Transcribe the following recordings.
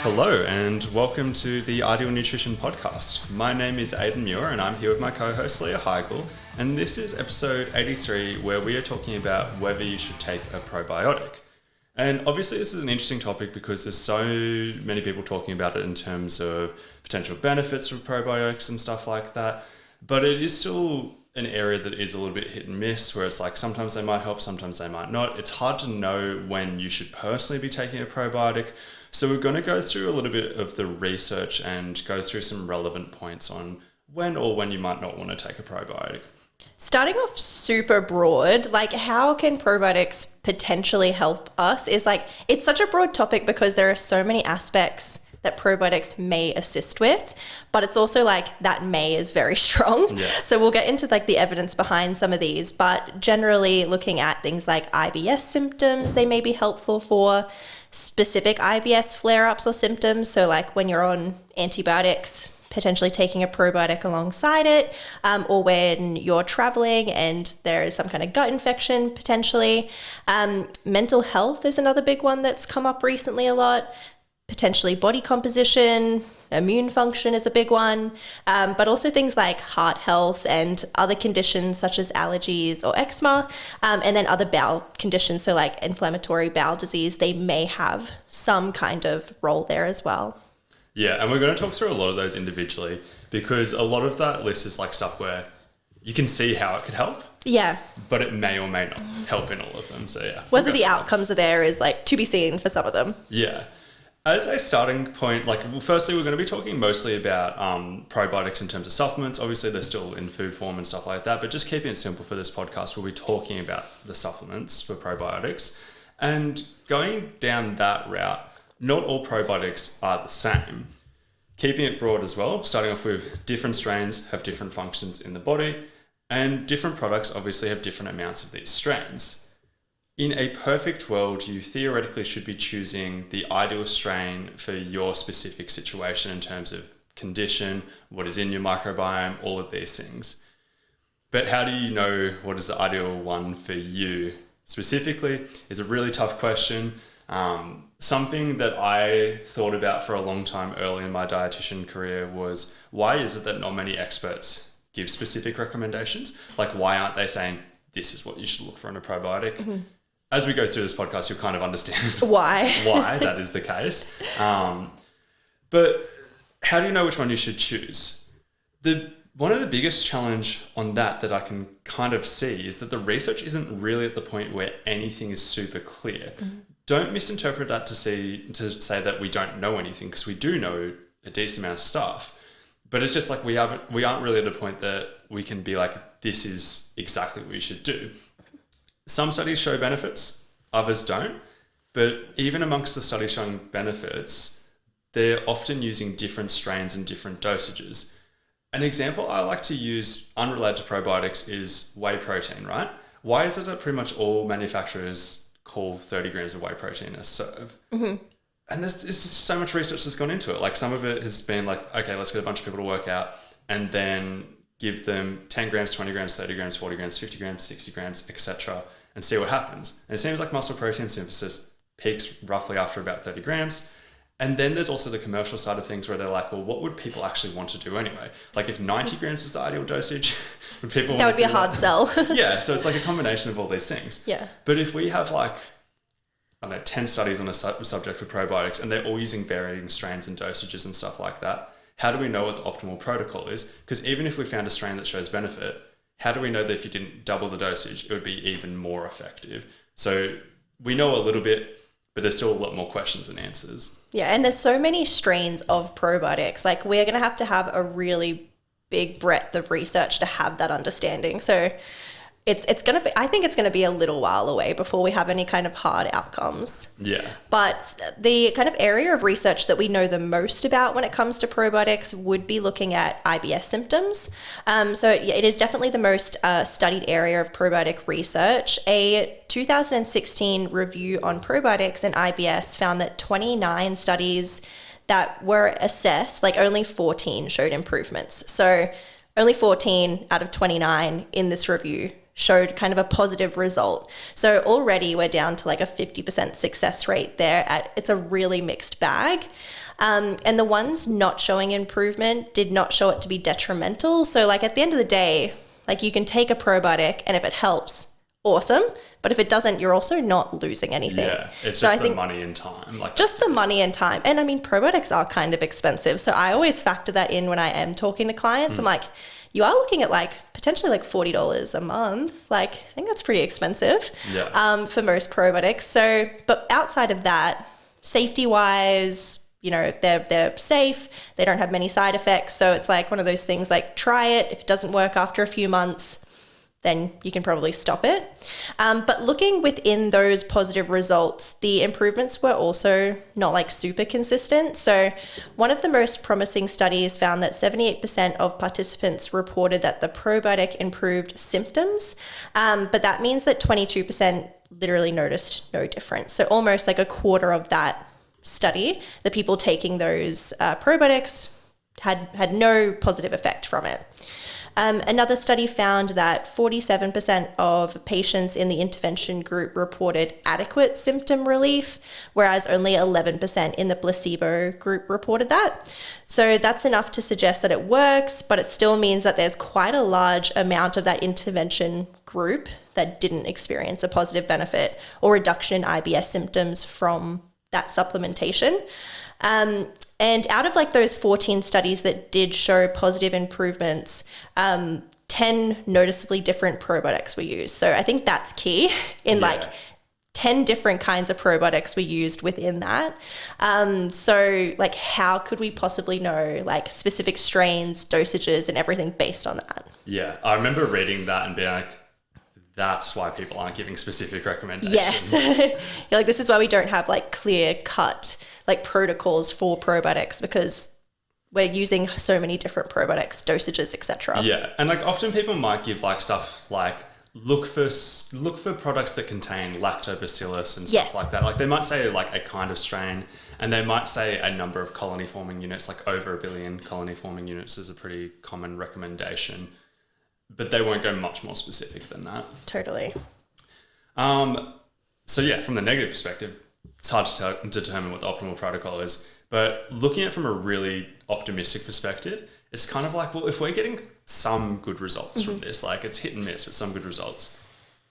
Hello and welcome to the Ideal Nutrition Podcast. My name is Aidan Muir and I'm here with my co-host Leah Higl, and this is episode 83 where we are talking about whether you should take a probiotic. And obviously this is an interesting topic because there's so many people talking about it in terms of potential benefits of probiotics and stuff like that, but it is still an area that is a little bit hit and miss, where it's like sometimes they might help, sometimes they might not. It's hard to know when you should personally be taking a probiotic. So we're going to go through a little bit of the research and go through some relevant points on when you might not want to take a probiotic. Starting off super broad, like how can probiotics potentially help us is like, it's such a broad topic because there are so many aspects that probiotics may assist with, but it's also like that may is very strong. Yeah. So we'll get into like the evidence behind some of these, but generally looking at things like IBS symptoms, they may be helpful for specific IBS flare-ups or symptoms. So like when you're on antibiotics, potentially taking a probiotic alongside it, or when you're traveling and there is some kind of gut infection potentially. Mental health is another big one that's come up recently a lot. Potentially body composition, immune function is a big one, but also things like heart health and other conditions such as allergies or eczema, and then other bowel conditions, so like inflammatory bowel disease, they may have some kind of role there as well. Yeah, and we're going to talk through a lot of those individually because a lot of that list is like stuff where you can see how it could help. Yeah. But it may or may not help in all of them. So yeah. Whether the outcomes are there is like to be seen for some of them. Yeah. As a starting point, firstly, we're going to be talking mostly about probiotics in terms of supplements. Obviously, they're still in food form and stuff like that, but just keeping it simple for this podcast, we'll be talking about the supplements for probiotics. And going down that route, not all probiotics are the same. Keeping it broad as well, starting off with different strains have different functions in the body, and different products obviously have different amounts of these strains. In a perfect world, you theoretically should be choosing the ideal strain for your specific situation in terms of condition, what is in your microbiome, all of these things. But how do you know what is the ideal one for you specifically is a really tough question. Something that I thought about for a long time early in my dietitian career was, why is it that not many experts give specific recommendations? Like, why aren't they saying, this is what you should look for in a probiotic? Mm-hmm. As we go through this podcast, you'll kind of understand why that is the case. But how do you know which one you should choose? One of the biggest challenge on that I can kind of see is that the research isn't really at the point where anything is super clear. Mm-hmm. Don't misinterpret that to say that we don't know anything, because we do know a decent amount of stuff. But it's just like we aren't really at a point that we can be like, this is exactly what you should do. Some studies show benefits, others don't. But even amongst the studies showing benefits, they're often using different strains and different dosages. An example I like to use unrelated to probiotics is whey protein, right? Why is it that pretty much all manufacturers call 30 grams of whey protein a serve? Mm-hmm. And there's just so much research that's gone into it. Like, some of it has been like, okay, let's get a bunch of people to work out and then give them 10 grams, 20 grams, 30 grams, 40 grams, 50 grams, 60 grams, etc., and see what happens. And it seems like muscle protein synthesis peaks roughly after about 30 grams. And then there's also the commercial side of things where they're like, well, what would people actually want to do anyway? Like, if 90 grams is the ideal dosage, would people that would be a hard sell. Yeah, so it's like a combination of all these things. Yeah. But if we have 10 studies on a subject for probiotics and they're all using varying strains and dosages and stuff like that, how do we know what the optimal protocol is? Because even if we found a strain that shows benefit, how do we know that if you didn't double the dosage, it would be even more effective? So we know a little bit, but there's still a lot more questions than answers. Yeah, and there's so many strains of probiotics. Like, we're going to have a really big breadth of research to have that understanding. So it's going to be, I think it's going to be a little while away before we have any kind of hard outcomes. Yeah. But the kind of area of research that we know the most about when it comes to probiotics would be looking at IBS symptoms. So it is definitely the most studied area of probiotic research. A 2016 review on probiotics and IBS found that 29 studies that were assessed, like only 14 showed improvements. So only 14 out of 29 in this review showed kind of a positive result. So already we're down to like a 50% success rate there. It's a really mixed bag. And the ones not showing improvement did not show it to be detrimental. So like at the end of the day, like you can take a probiotic and if it helps, awesome. But if it doesn't, you're also not losing anything. Yeah, it's just the money and time. Like just the money and time. And I mean, probiotics are kind of expensive. So I always factor that in when I am talking to clients. I'm like, you are looking at like potentially like $40 a month. Like I think that's pretty expensive for most probiotics. So, but outside of that, safety wise, you know, they're safe. They don't have many side effects. So it's like one of those things like try it. If it doesn't work after a few months, then you can probably stop it. But looking within those positive results, the improvements were also not like super consistent. So one of the most promising studies found that 78% of participants reported that the probiotic improved symptoms. But that means that 22% literally noticed no difference. So almost like a quarter of that study, the people taking those probiotics had no positive effect from it. Another study found that 47% of patients in the intervention group reported adequate symptom relief, whereas only 11% in the placebo group reported that. So that's enough to suggest that it works, but it still means that there's quite a large amount of that intervention group that didn't experience a positive benefit or reduction in IBS symptoms from that supplementation. And out of like those 14 studies that did show positive improvements, 10 noticeably different probiotics were used. So I think that's key in like 10 different kinds of probiotics were used within that. So like how could we possibly know like specific strains, dosages and everything based on that? Yeah, I remember reading that and being like, that's why people aren't giving specific recommendations. Yes. You're like, this is why we don't have like clear cut like protocols for probiotics because we're using so many different probiotics, dosages, etc. Yeah. And like often people might give like stuff like look for products that contain lactobacillus and stuff like that. Like they might say like a kind of strain and they might say a number of colony forming units, like over 1 billion colony forming units is a pretty common recommendation. But they won't go much more specific than that. Totally. So yeah, from the negative perspective, it's hard to determine what the optimal protocol is. But looking at it from a really optimistic perspective, it's kind of like, well, if we're getting some good results from this, like it's hit and miss, but some good results,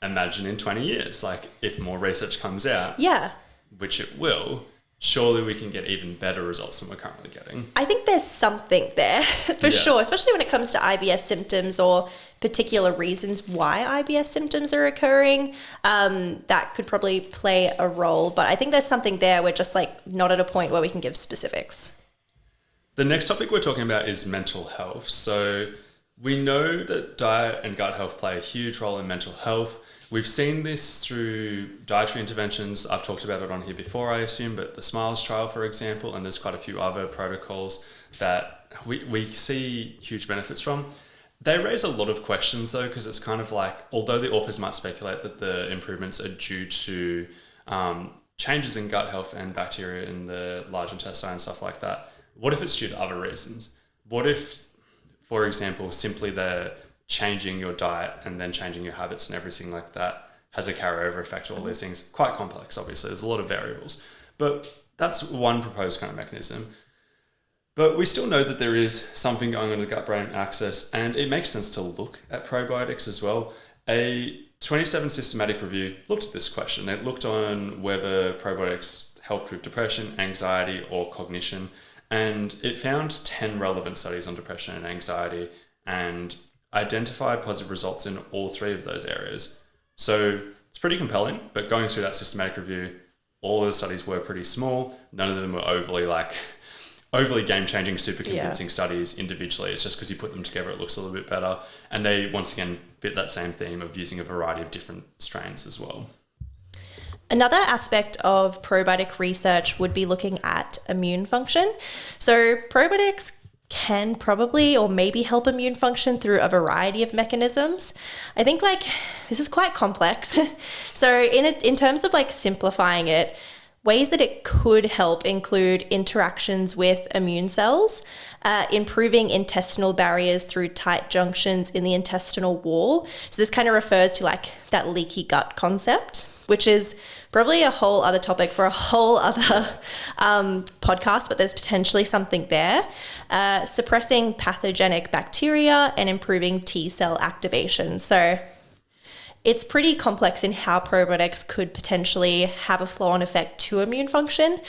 imagine in 20 years, like if more research comes out, which it will, surely we can get even better results than we're currently getting. I think there's something there for sure, especially when it comes to IBS symptoms or particular reasons why IBS symptoms are occurring. That could probably play a role, but I think there's something there. We're just like not at a point where we can give specifics. The next topic we're talking about is mental health. So we know that diet and gut health play a huge role in mental health. We've seen this through dietary interventions. I've talked about it on here before, I assume, but the SMILES trial, for example, and there's quite a few other protocols that we see huge benefits from. They raise a lot of questions, though, because it's kind of like, although the authors might speculate that the improvements are due to changes in gut health and bacteria in the large intestine and stuff like that, what if it's due to other reasons? What if, for example, simply the changing your diet and then changing your habits and everything like that has a carryover effect to all these things? Quite complex, obviously. There's a lot of variables. But that's one proposed kind of mechanism. But we still know that there is something going on in the gut-brain axis, and it makes sense to look at probiotics as well. A 27 systematic review looked at this question. It looked on whether probiotics helped with depression, anxiety, or cognition, and it found 10 relevant studies on depression and anxiety and identified positive results in all 3 of those areas. So it's pretty compelling, but going through that systematic review, all of the studies were pretty small. None of them were overly game-changing, super convincing studies individually. It's just because you put them together, it looks a little bit better. And they, once again, fit that same theme of using a variety of different strains as well. Another aspect of probiotic research would be looking at immune function. So probiotics can probably or maybe help immune function through a variety of mechanisms. I think like this is quite complex. So in terms of like simplifying it, ways that it could help include interactions with immune cells. improving intestinal barriers through tight junctions in the intestinal wall. So this kind of refers to like that leaky gut concept, which is probably a whole other topic for a whole other podcast, but there's potentially something there. Suppressing pathogenic bacteria and improving T cell activation. So it's pretty complex in how probiotics could potentially have a flow-on effect to immune function.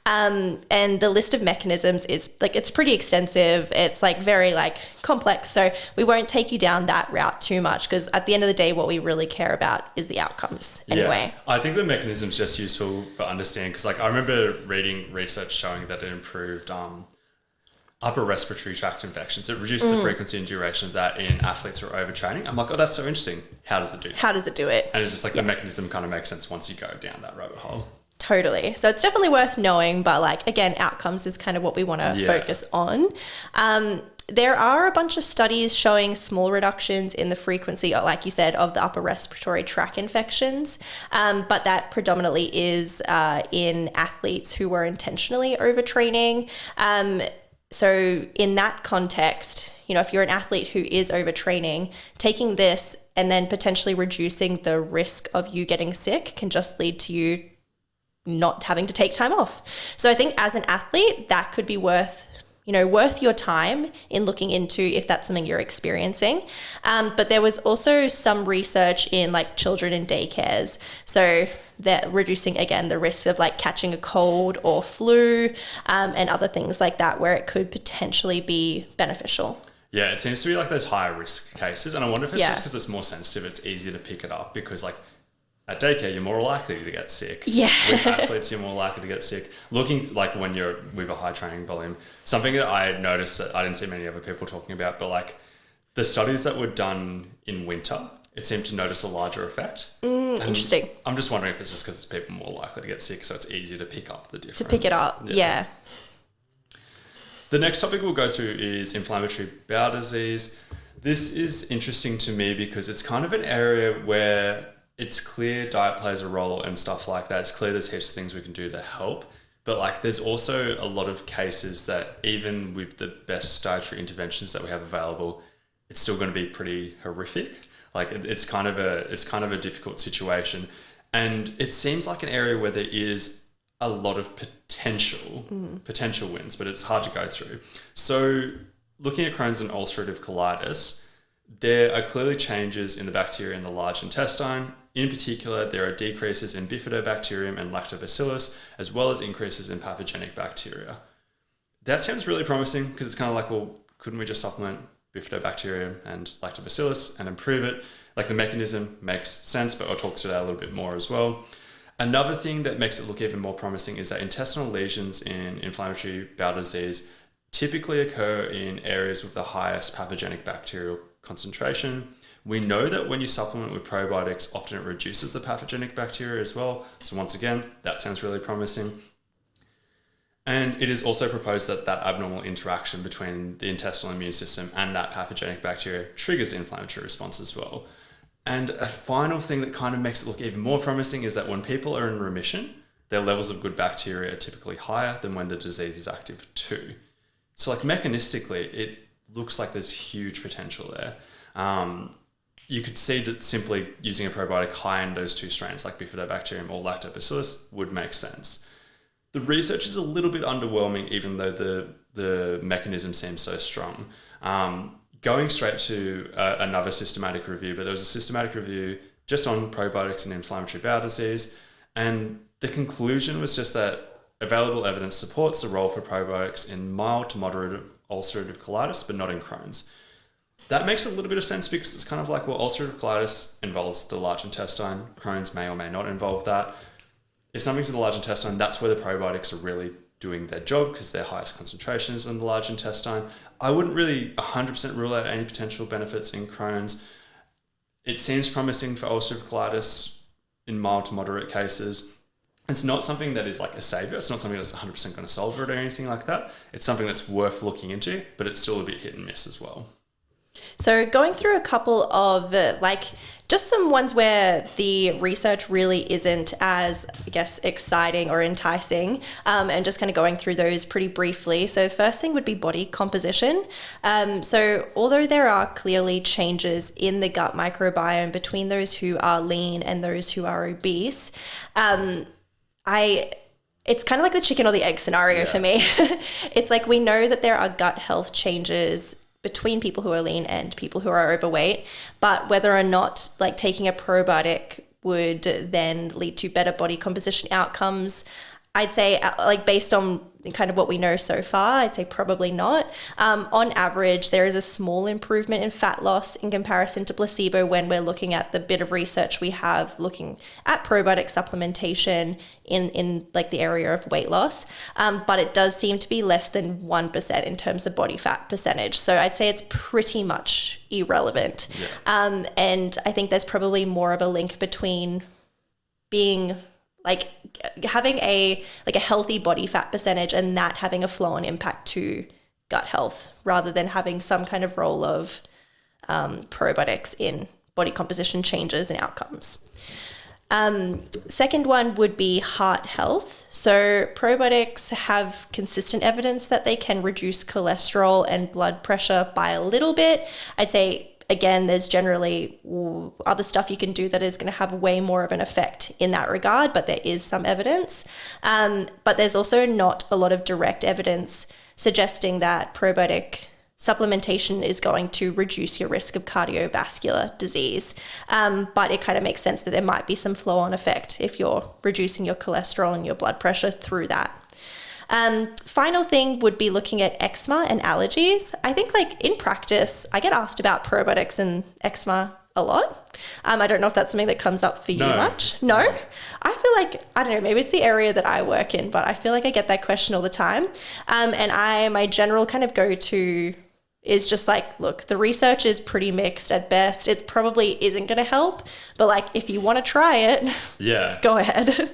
And the list of mechanisms is like, it's pretty extensive. It's like very like complex. So we won't take you down that route too much, because at the end of the day, what we really care about is the outcomes anyway. Yeah, I think the mechanism's just useful for understanding, because like I remember reading research showing that it improved upper respiratory tract infections. It reduced the frequency and duration of that in athletes who are overtraining. I'm like, oh, that's so interesting. How does it do that? How does it do it? And it's just like the mechanism kind of makes sense once you go down that rabbit hole. Totally. So it's definitely worth knowing, but like, again, outcomes is kind of what we want to focus on. There are a bunch of studies showing small reductions in the frequency, like you said, of the upper respiratory tract infections, but that predominantly is in athletes who were intentionally overtraining. So in that context, you know, if you're an athlete who is overtraining, taking this and then potentially reducing the risk of you getting sick can just lead to you not having to take time off. So I think as an athlete, that could be worth your time in looking into if that's something you're experiencing. But there was also some research in like children in daycares. So they're reducing, again, the risk of like catching a cold or flu and other things like that, where it could potentially be beneficial. Yeah, it seems to be like those higher risk cases. And I wonder if it's just because it's more sensitive, it's easier to pick it up, because like at daycare, you're more likely to get sick. Yeah. With athletes, you're more likely to get sick. Looking like when you're with a high training volume, something that I noticed that I didn't see many other people talking about, but like the studies that were done in winter, it seemed to notice a larger effect. Interesting. I'm just wondering if it's just because people are more likely to get sick, so it's easier to pick up the difference. To pick it up, yeah. The next topic we'll go through is inflammatory bowel disease. This is interesting to me because it's kind of an area where it's clear diet plays a role and stuff like that. It's clear there's heaps of things we can do to help. But like there's also a lot of cases that even with the best dietary interventions that we have available, it's still going to be pretty horrific. Like it's kind of a difficult situation. And it seems like an area where there is a lot of potential wins, but it's hard to go through. So looking at Crohn's and ulcerative colitis, there are clearly changes in the bacteria in the large intestine. In particular, there are decreases in bifidobacterium and lactobacillus, as well as increases in pathogenic bacteria. That sounds really promising, because it's kind of like, well, couldn't we just supplement bifidobacterium and lactobacillus and improve it? Like the mechanism makes sense, but I'll talk through that a little bit more as well. Another thing that makes it look even more promising is that intestinal lesions in inflammatory bowel disease typically occur in areas with the highest pathogenic bacterial concentration. We know that when you supplement with probiotics, often it reduces the pathogenic bacteria as well. So once again, that sounds really promising. And it is also proposed that that abnormal interaction between the intestinal immune system and that pathogenic bacteria triggers the inflammatory response as well. And a final thing that kind of makes it look even more promising is that when people are in remission, their levels of good bacteria are typically higher than when the disease is active too. So like mechanistically, it looks like there's huge potential there. You could see that simply using a probiotic high in those two strains, like bifidobacterium or lactobacillus, would make sense. The research is a little bit underwhelming, even though the mechanism seems so strong. Going straight to another systematic review, but there was a systematic review just on probiotics and inflammatory bowel disease, and the conclusion was just that available evidence supports the role for probiotics in mild to moderate ulcerative colitis, but not in Crohn's. That makes a little bit of sense, because it's kind of like, well, ulcerative colitis involves the large intestine. Crohn's may or may not involve that. If something's in the large intestine, that's where the probiotics are really doing their job, because their highest concentration is in the large intestine. I wouldn't really 100% rule out any potential benefits in Crohn's. It seems promising for ulcerative colitis in mild to moderate cases. It's not something that is like a savior. It's not something that's 100% going to solve it or anything like that. It's something that's worth looking into, but it's still a bit hit and miss as well. So going through a couple of just some ones where the research really isn't as, I guess, exciting or enticing, and just kind of going through those pretty briefly. So the first thing would be body composition. So although there are clearly changes in the gut microbiome between those who are lean and those who are obese, it's kind of like the chicken or the egg scenario for me. It's like we know that there are gut health changes between people who are lean and people who are overweight, but whether or not like taking a probiotic would then lead to better body composition outcomes, I'd say like based on kind of what we know so far, I'd say probably not. On average, there is a small improvement in fat loss in comparison to placebo when we're looking at the bit of research we have looking at probiotic supplementation in like the area of weight loss. But it does seem to be less than 1% in terms of body fat percentage. So I'd say it's pretty much irrelevant. Yeah. And I think there's probably more of a link between being like having a healthy body fat percentage and that having a flow-on impact to gut health rather than having some kind of role of probiotics in body composition changes and outcomes. Second one would be heart health. So probiotics have consistent evidence that they can reduce cholesterol and blood pressure by a little bit. I'd say again, there's generally other stuff you can do that is going to have way more of an effect in that regard, but there is some evidence. But there's also not a lot of direct evidence suggesting that probiotic supplementation is going to reduce your risk of cardiovascular disease. But it kind of makes sense that there might be some flow-on effect if you're reducing your cholesterol and your blood pressure through that. Final thing would be looking at eczema and allergies. I think like in practice, I get asked about probiotics and eczema a lot. I don't know if that's something that comes up for you much. No? I feel like, I don't know, maybe it's the area that I work in, but I feel like I get that question all the time. And my general kind of go-to is just like, look, the research is pretty mixed at best. It probably isn't going to help, but like if you want to try it, go ahead.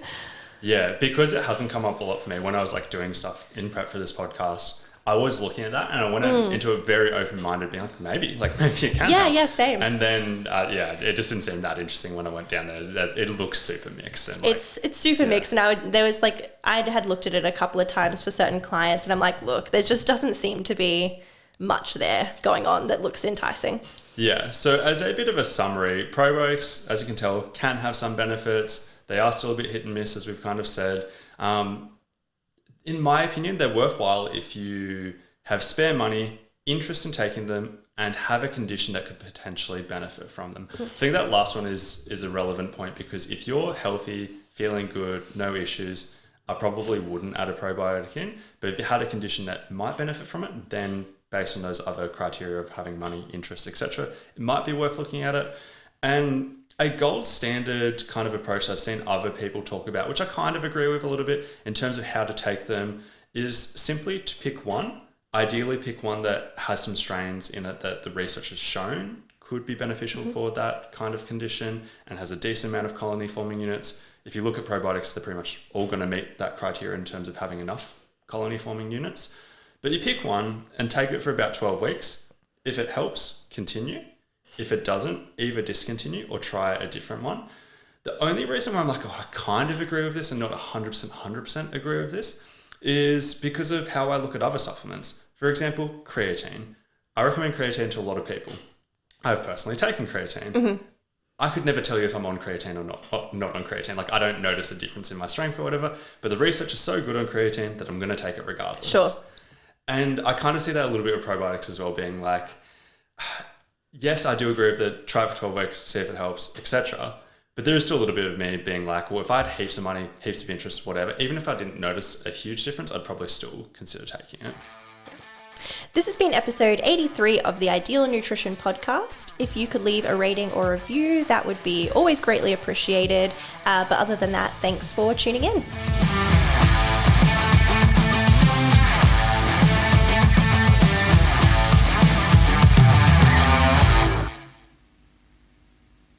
Yeah, because it hasn't come up a lot for me. When I was like doing stuff in prep for this podcast, I was looking at that and I went into a very open-minded being like, maybe it can help. Yeah, same. And then, it just didn't seem that interesting when I went down there. It looks super mixed. And like, it's super mixed. And I had looked at it a couple of times for certain clients and I'm like, look, there just doesn't seem to be much there going on that looks enticing. Yeah, so as a bit of a summary, probiotics, as you can tell, can have some benefits. They are still a bit hit and miss, as we've kind of said. In my opinion, they're worthwhile if you have spare money, interest in taking them, and have a condition that could potentially benefit from them. I think that last one is a relevant point because if you're healthy, feeling good, no issues, I probably wouldn't add a probiotic in. But if you had a condition that might benefit from it, then based on those other criteria of having money, interest, etc., it might be worth looking at it. And a gold standard kind of approach I've seen other people talk about, which I kind of agree with a little bit in terms of how to take them, is simply to pick one. Ideally pick one that has some strains in it that the research has shown could be beneficial for that kind of condition and has a decent amount of colony forming units. If you look at probiotics, they're pretty much all going to meet that criteria in terms of having enough colony forming units. But you pick one and take it for about 12 weeks. If it helps, continue. If it doesn't, either discontinue or try a different one. The only reason why I'm like, I kind of agree with this and not 100% agree with this is because of how I look at other supplements. For example, creatine. I recommend creatine to a lot of people. I've personally taken creatine. I could never tell you if I'm on creatine or not on creatine. Like I don't notice a difference in my strength or whatever, but the research is so good on creatine that I'm going to take it regardless. Sure. And I kind of see that a little bit with probiotics as well, being like, yes, I do agree with it. Try it for 12 weeks, see if it helps, etc. But there is still a little bit of me being like, well, if I had heaps of money, heaps of interest, whatever, even if I didn't notice a huge difference, I'd probably still consider taking it. This has been episode 83 of the Ideal Nutrition Podcast. If you could leave a rating or review, that would be always greatly appreciated. But other than that, thanks for tuning in.